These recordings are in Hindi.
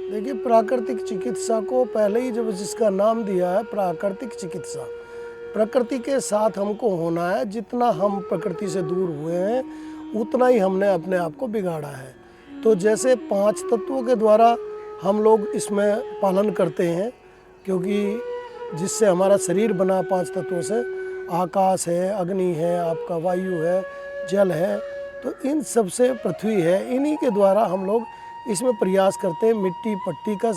देखिए, प्राकृतिक चिकित्सा को पहले ही जब जिसका नाम दिया है प्राकृतिक चिकित्सा, प्रकृति के साथ हमको होना है। जितना हम प्रकृति से दूर हुए हैं उतना ही हमने अपने आप को बिगाड़ा है। तो जैसे 5 तत्वों के द्वारा हम लोग इसमें पालन करते हैं, क्योंकि जिससे हमारा शरीर बना 5 तत्वों से, आकाश है, अग्नि है, आपका वायु है, जल है, तो इन सब से पृथ्वी है, इन्हीं के द्वारा हम लोग इसमें प्रयास करते हैं। मिट्टी पट्टी का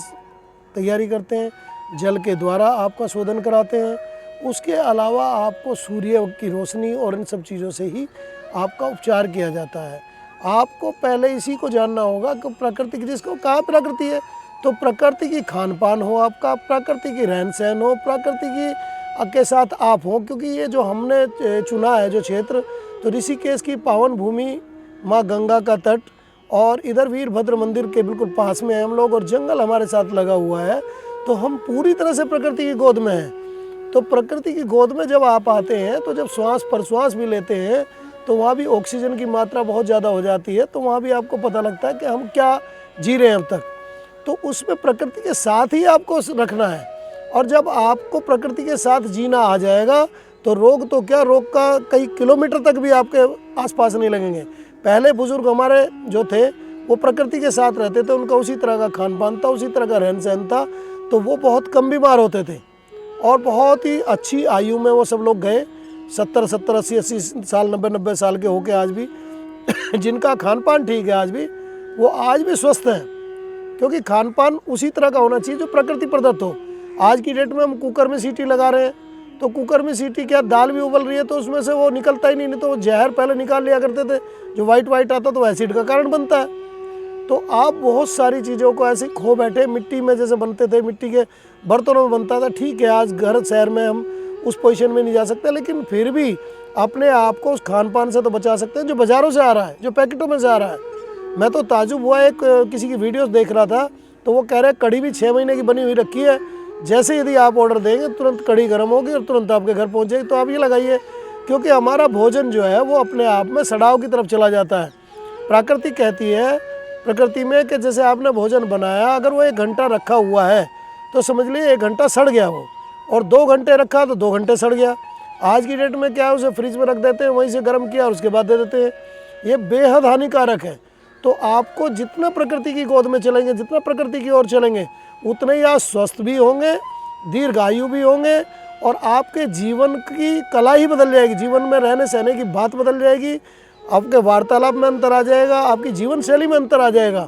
तैयारी करते हैं, जल के द्वारा आपका शोधन कराते हैं। उसके अलावा आपको सूर्य की रोशनी और इन सब चीज़ों से ही आपका उपचार किया जाता है। आपको पहले इसी को जानना होगा कि प्रकृति की, जिसको कहाँ प्रकृति है, तो प्रकृति की खान पान हो, आपका प्रकृति की रहन सहन हो, प्रकृति की के साथ आप हो। क्योंकि ये जो हमने चुना है जो क्षेत्र, तो ऋषिकेश की पावन भूमि, माँ गंगा का तट, और इधर वीरभद्र मंदिर के बिल्कुल पास में हैं हम लोग, और जंगल हमारे साथ लगा हुआ है। तो हम पूरी तरह से प्रकृति की गोद में हैं। तो प्रकृति की गोद में जब आप आते हैं, तो जब श्वास प्रश्वास भी लेते हैं, तो वहाँ भी ऑक्सीजन की मात्रा बहुत ज़्यादा हो जाती है। तो वहाँ भी आपको पता लगता है कि हम क्या जी रहे हैं अब तक। तो उसमें प्रकृति के साथ ही आपको रखना है। और जब आपको प्रकृति के साथ जीना आ जाएगा, तो रोग तो क्या, रोग का कई किलोमीटर तक भी आपके आसपास नहीं लगेंगे। पहले बुजुर्ग हमारे जो थे वो प्रकृति के साथ रहते थे, उनका उसी तरह का खान पान था, उसी तरह का रहन सहन था, तो वो बहुत कम बीमार होते थे और बहुत ही अच्छी आयु में वो सब लोग गए। 70-70, 80-80 साल, 90-90 साल के होके आज भी जिनका खान पान ठीक है आज भी, वो आज भी स्वस्थ हैं। क्योंकि खान पान उसी तरह का होना चाहिए जो प्रकृति प्रदत्त हो। आज की डेट में हम कुकर में सीटी लगा रहे हैं, तो कुकर में सीटी क्या, दाल भी उबल रही है तो उसमें से वो निकलता ही नहीं, तो वो जहर पहले निकाल लिया करते थे, जो वाइट आता तो एसिड का कारण बनता है। तो आप बहुत सारी चीज़ों को ऐसे खो बैठे। मिट्टी में जैसे बनते थे, मिट्टी के बर्तनों में बनता था, ठीक है, आज घर शहर में हम उस पोजीशन में नहीं जा सकते, लेकिन फिर भी अपने आप को उस खान पान से तो बचा सकते हैं जो बाज़ारों से आ रहा है, जो पैकेटों में से आ रहा है। मैं तो ताजुब हुआ, एक किसी की वीडियोस देख रहा था, तो वो कह रहे कढ़ी भी 6 महीने की बनी हुई रखी है, जैसे यदि आप ऑर्डर देंगे तुरंत कढ़ी गर्म होगी और तुरंत आपके घर पहुंच जाएगी। तो आप ये लगाइए, क्योंकि हमारा भोजन जो है वो अपने आप में सड़ाव की तरफ चला जाता है। प्रकृति कहती है प्रकृति में कि जैसे आपने भोजन बनाया, अगर वो 1 घंटा रखा हुआ है तो समझ लीजिए 1 घंटा सड़ गया वो, और 2 घंटे रखा तो 2 घंटे सड़ गया। आज की डेट में क्या है, उसे फ्रिज में रख देते हैं, वहीं से गर्म किया और उसके बाद दे देते हैं। ये बेहद हानिकारक है। तो आपको जितना प्रकृति की गोद में चलेंगे, जितना प्रकृति की ओर चलेंगे, उतने ही आप स्वस्थ भी होंगे, दीर्घायु भी होंगे, और आपके जीवन की कला ही बदल जाएगी। जीवन में रहने सहने की बात बदल जाएगी, आपके वार्तालाप में अंतर आ जाएगा, आपकी जीवन शैली में अंतर आ जाएगा।